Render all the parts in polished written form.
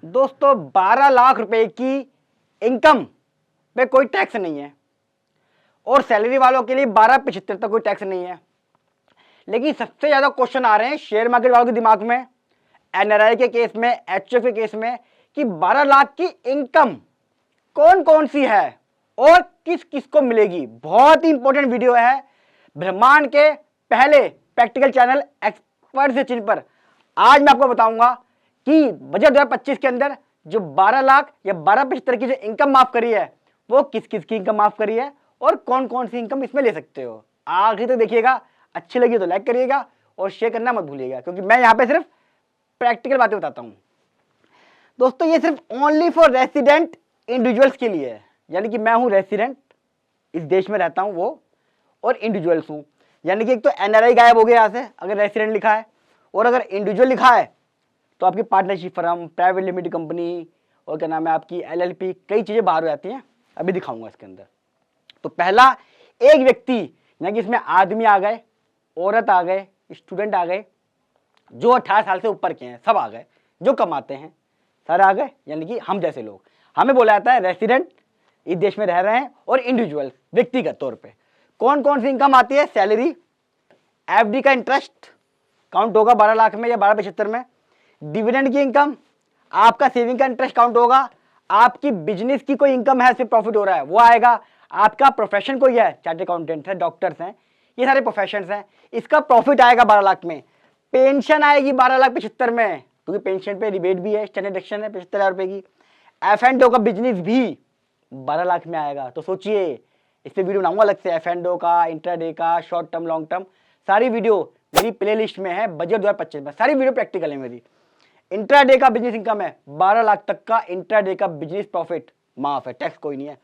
दोस्तों 12 लाख रुपए की इनकम पे कोई टैक्स नहीं है और सैलरी वालों के लिए 12.75 तक कोई टैक्स नहीं है। लेकिन सबसे ज्यादा क्वेश्चन आ रहे हैं शेयर मार्केट वालों के दिमाग में, एनआरआई के केस में, एचएफ के केस में कि 12 लाख की इनकम कौन कौन सी है और किस किस को मिलेगी। बहुत ही इंपॉर्टेंट वीडियो है, ब्रह्मांड के पहले प्रैक्टिकल चैनल एक्सपर्ट से चिन्ह पर आज मैं आपको बताऊंगा कि बजट 2025 के अंदर जो 12 लाख या 12.75 की जो इनकम माफ करी है वो किस किस की इनकम माफ करी है और कौन कौन सी इनकम इसमें ले सकते हो। आखिर तक देखिएगा, अच्छी लगी तो लाइक करिएगा और शेयर करना मत भूलिएगा, क्योंकि मैं यहाँ पे सिर्फ प्रैक्टिकल बातें बताता हूँ। दोस्तों ये सिर्फ ओनली फॉर रेसिडेंट इंडिविजुअल्स के लिए है, यानी कि मैं हूँ रेसिडेंट, इस देश में रहता हूँ वो, और इंडिविजुअल्स हूँ। यानी कि एक तो एनआरआई गायब हो गया यहाँ से अगर रेसिडेंट लिखा है, और अगर इंडिविजुअल लिखा है तो आपकी partnership firm, private limited company और क्या नाम है आपकी एलएलपी, कई चीजें बाहर हो जाती हैं। अभी दिखाऊंगा इसके अंदर। तो पहला, एक व्यक्ति, यानी कि इसमें आदमी आ गए, औरत आ गए, स्टूडेंट आ गए, जो 18 साल से ऊपर के हैं सब आ गए, जो कमाते हैं सारे आ गए, यानी कि हम जैसे लोग। हमें बोला जाता है रेसिडेंट, इस देश में रह रहे हैं, और इंडिविजुअल व्यक्तिगत तौर पे कौन कौन सी इनकम आती है। सैलरी, एफडी का इंटरेस्ट काउंट होगा 12 लाख में या 12.75 में। डिविडेंड की इनकम, आपका सेविंग का इंटरेस्ट काउंट होगा। आपकी बिजनेस की कोई इनकम है, इसमें प्रॉफिट हो रहा है, वो आएगा। आपका प्रोफेशन कोई है, चार्टर्ड अकाउंटेंट है, डॉक्टर्स हैं, ये सारे प्रोफेशन हैं, इसका प्रॉफिट आएगा 12 लाख में। पेंशन आएगी 12,75,000 में, क्योंकि पेंशन पे रिबेट भी है, स्टैंडर्ड डिडक्शन है 75,000 रुपए की। एफ&ओ का बिजनेस भी 12 लाख में आएगा। तो सोचिए, इस पर वीडियो बनाऊंगा अलग से, एफ&ओ का, इंट्राडे का, शॉर्ट टर्म, लॉन्ग टर्म, सारी वीडियो मेरी प्लेलिस्ट में है बजट 2025 में, सारी वीडियो प्रैक्टिकल है मेरी। इंट्राडे का बिजनेस इनकम है 12 लाख तक का, इंट्राडे का बिजनेस प्रॉफिट माफ है, टैक्स कोई नहीं है।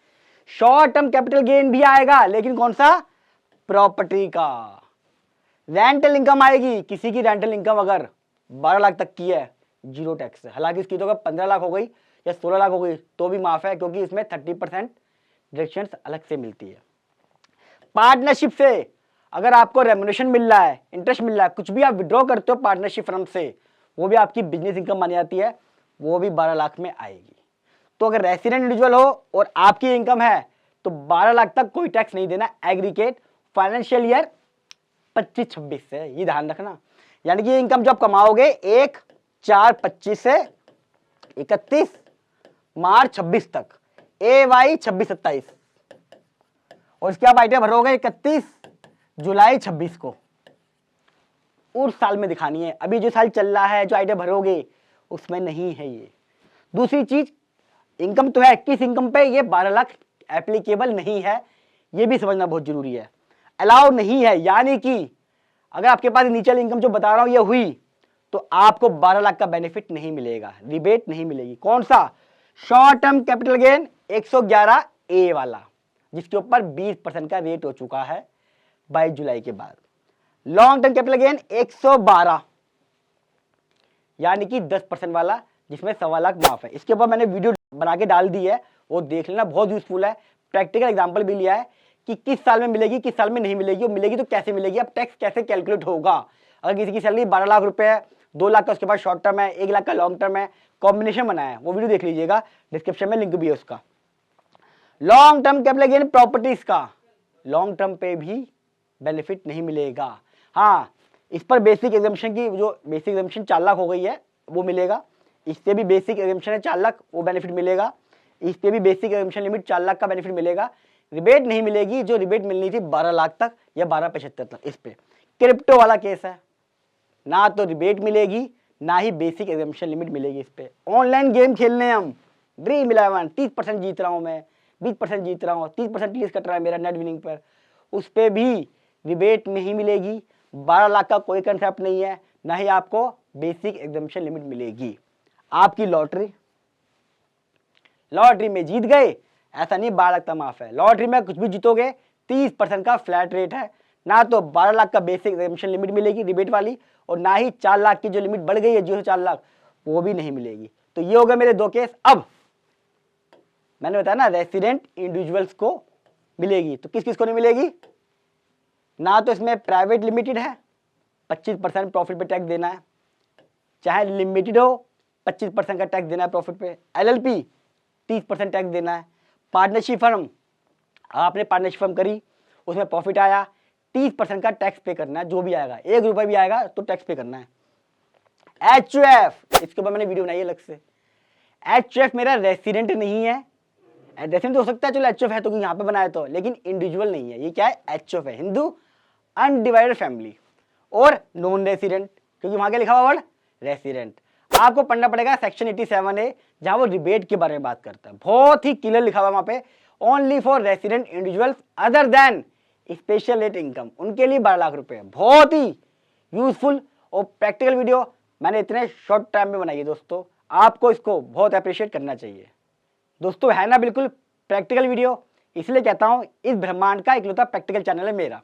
शॉर्ट टर्म कैपिटल गेन भी आएगा, लेकिन कौन सा, प्रॉपर्टी का। रेंटल इनकम आएगी, किसी की रेंटल इनकम अगर 12 लाख तक की है, जीरो टैक्स है। हालांकि इसकी तो अगर 15 लाख हो गई या 16 लाख हो गई तो भी माफ है, क्योंकि इसमें 30% डिडक्शन अलग से मिलती है। पार्टनरशिप से अगर आपको रेम्युनरेशन मिल रहा है, इंटरेस्ट मिल रहा है, कुछ भी आप विड्रॉ करते हो पार्टनरशिप फर्म से, वो भी आपकी बिजनेस इनकम मानी जाती है, वो भी 12 लाख में आएगी। तो अगर रेसिडेंट इंडिविजुअल हो और आपकी इनकम है तो 12 लाख तक कोई टैक्स नहीं देना, एग्रीगेट फाइनेंशियल ईयर 25-26 से, ये ध्यान रखना। यानी कि इनकम जो आप कमाओगे 1/4/25 से 31 मार्च 26 तक, AY 26-27, और इसके आप आइडिया भरोगे 31 जुलाई 26 को, उस साल में दिखानी है। अभी जो साल चल रहा है, जो आइडिया भरोगे उसमें नहीं है ये। दूसरी चीज, इनकम तो है, किस इनकम पे ये 12 लाख एप्लीकेबल नहीं है, ये भी समझना बहुत जरूरी है, अलाउ नहीं है। यानी कि अगर आपके पास इनिशियल इनकम जो बता रहा हूं ये हुई तो आपको 12 लाख का बेनिफिट नहीं मिलेगा, रिबेट नहीं मिलेगी। कौन सा, short term capital gain 111A वाला, जिसके ऊपर 20% का रेट हो चुका है 22 जुलाई के बाद। लॉन्ग टर्म कैपिटल गेन 112, यानी कि 10% वाला, जिसमें 1.25 लाख माफ है। इसके ऊपर मैंने वीडियो बना के डाल दी है, वो देख लेना, बहुत यूजफुल है। प्रैक्टिकल एग्जांपल भी लिया है कि किस साल में मिलेगी, किस साल में नहीं मिलेगी, और मिलेगी तो कैसे मिलेगी, अब टैक्स कैसे कैलकुलेट होगा। अगर किसी की सैलरी 12 लाख रुपए है, 2 लाख का उसके पास शॉर्ट टर्म है, 1 लाख का लॉन्ग टर्म है, कॉम्बिनेशन बनाया है, वो वीडियो देख लीजिएगा, डिस्क्रिप्शन में लिंक भी है उसका। Long term capital gain properties का, लॉन्ग टर्म पे भी बेनिफिट नहीं मिलेगा। हाँ, इस पर बेसिक एग्जाम्पशन की, जो बेसिक एग्जाम्पशन 4 लाख हो गई है वो मिलेगा। इस पे भी बेसिक एग्जाम्पशन है 4 लाख, वो बेनिफिट मिलेगा। इस पे भी बेसिक एग्जाम्पशन लिमिट 4 लाख का बेनिफिट मिलेगा। रिबेट नहीं मिलेगी, जो रिबेट मिलनी थी 12 लाख तक या 12/75 तक। इस पे क्रिप्टो वाला केस है, ना तो रिबेट मिलेगी ना ही बेसिक एग्जाम्पशन लिमिट मिलेगी। इस पे ऑनलाइन गेम खेलने हम, ड्रीम 11 30% जीत रहा हूं मैं, 20% जीत रहा हूं, 30% टीएस कट रहा है मेरा नेट विनिंग पर, उस पे भी रिबेट नहीं मिलेगी। 12 लाख का कोई कंसेप्ट नहीं है, ना ही आपको बेसिक एग्जाम्पशन लिमिट मिलेगी। आपकी लॉटरी में जीत गए, ऐसा नहीं 12 लाख तक माफ है। लॉटरी में कुछ भी जीतोगे 30% का फ्लैट रेट है, ना तो 12 लाख का बेसिक एग्जाम्पशन लिमिट मिलेगी रिबेट वाली, और ना ही 4 लाख की जो लिमिट बढ़ गई है 0 से 4 लाख, वो भी नहीं मिलेगी। तो ये हो गए मेरे 2 केस। अब मैंने बताया ना, रेसिडेंट इंडिविजुअल्स को मिलेगी, तो किस किस को नहीं मिलेगी, ना तो इसमें प्राइवेट लिमिटेड है, 25% प्रॉफिट पे टैक्स देना है, चाहे लिमिटेड हो 25% का टैक्स देना है प्रॉफिट पे। LLP 30% टैक्स देना है। पार्टनरशिप फर्म, आपने पार्टनरशिप फर्म करी, उसमें प्रॉफिट आया, 30% का टैक्स पे करना है, जो भी आएगा, 1 रुपये भी आएगा तो टैक्स पे करना है। HUF, इसके ऊपर मैंने वीडियो बनाई है अलग से। HUF मेरा रेसिडेंट नहीं है, रेसिडेंट हो सकता है, चलो HUF है तो यहाँ पे बनाया तो, लेकिन इंडिविजुअल नहीं है। ये क्या है? HUF है, हिंदू अनडिवाइडेड फैमिली। और नॉन रेसिडेंट, क्योंकि वहां क्या लिखा हुआ वर्ड? रेसिडेंट। आपको पढ़ना पड़ेगा सेक्शन 87A, जहां वो रिबेट के बारे में बात करता है। बहुत ही क्लियर लिखा हुआ वहां पे, only for resident individuals other than special rate income, उनके लिए 12 लाख रुपए। बहुत ही यूजफुल और प्रैक्टिकल वीडियो मैंने इतने शॉर्ट टाइम में बनाई है दोस्तों, आपको इसको बहुत अप्रिशिएट करना चाहिए दोस्तों। है ना बिल्कुल प्रैक्टिकल वीडियो, इसलिए कहता हूं इस ब्रह्मांड का इकलौता प्रैक्टिकल चैनल है मेरा।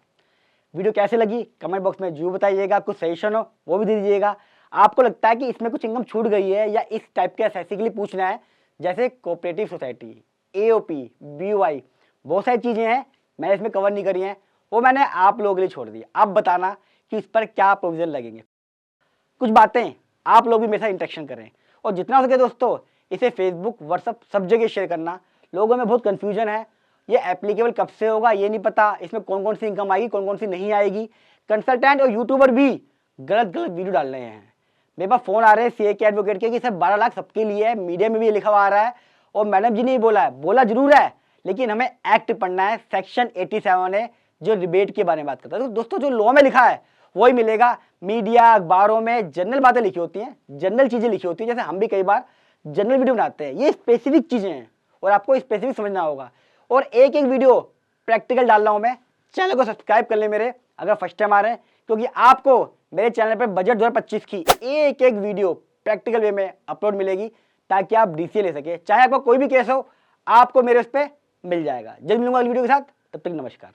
वीडियो कैसे लगी कमेंट बॉक्स में जरूर बताइएगा, कुछ सजेशन हो वो भी दे दीजिएगा। आपको लगता है कि इसमें कुछ इनकम छूट गई है या इस टाइप के एसएससी के लिए पूछना है, जैसे कोऑपरेटिव सोसाइटी, AOP, BOI, बहुत सारी चीज़ें हैं मैंने इसमें कवर नहीं करी हैं, वो मैंने आप लोगों के लिए छोड़ दी। आप बताना कि इस पर क्या प्रोविजन लगेंगे। कुछ बातें आप लोग भी मेरे साथ इंटरेक्शन करें, और जितना हो सके दोस्तों इसे फेसबुक, व्हाट्सअप सब जगह शेयर करना। लोगों में बहुत कन्फ्यूजन है, ये एप्लीकेबल कब से होगा ये नहीं पता, इसमें कौन कौन सी इनकम आएगी, कौन कौन सी नहीं आएगी। कंसल्टेंट और यूट्यूबर भी गलत वीडियो डाल रहे हैं। मेरे पास फोन आ रहे हैं CA के एडवोकेट के कि सर 12 लाख सबके लिए है, मीडिया में भी ये लिखा हुआ आ रहा है, और मैडम जी ने बोला है, बोला जरूर है, लेकिन हमें एक्ट पढ़ना है। सेक्शन 87A जो रिबेट के बारे में बात करता है। तो दोस्तों जो लॉ में लिखा है वही मिलेगा। मीडिया, अखबारों में जनरल बातें लिखी होती हैं, जनरल चीजें लिखी होती हैं, जैसे हम भी कई बार जनरल वीडियो बनाते हैं। ये स्पेसिफिक चीजें हैं और आपको स्पेसिफिक समझना होगा। और एक एक वीडियो प्रैक्टिकल डाल रहा हूं मैं। चैनल को सब्सक्राइब कर ले मेरे, अगर फर्स्ट टाइम आ रहे हैं, क्योंकि आपको मेरे चैनल पर बजट 2025 की एक एक वीडियो प्रैक्टिकल वे में अपलोड मिलेगी, ताकि आप DCA ले सके। चाहे आपका कोई भी केस हो, आपको मेरे उस पर मिल जाएगा। जल्द मिलूंगा अगली वीडियो के साथ, तब तक नमस्कार।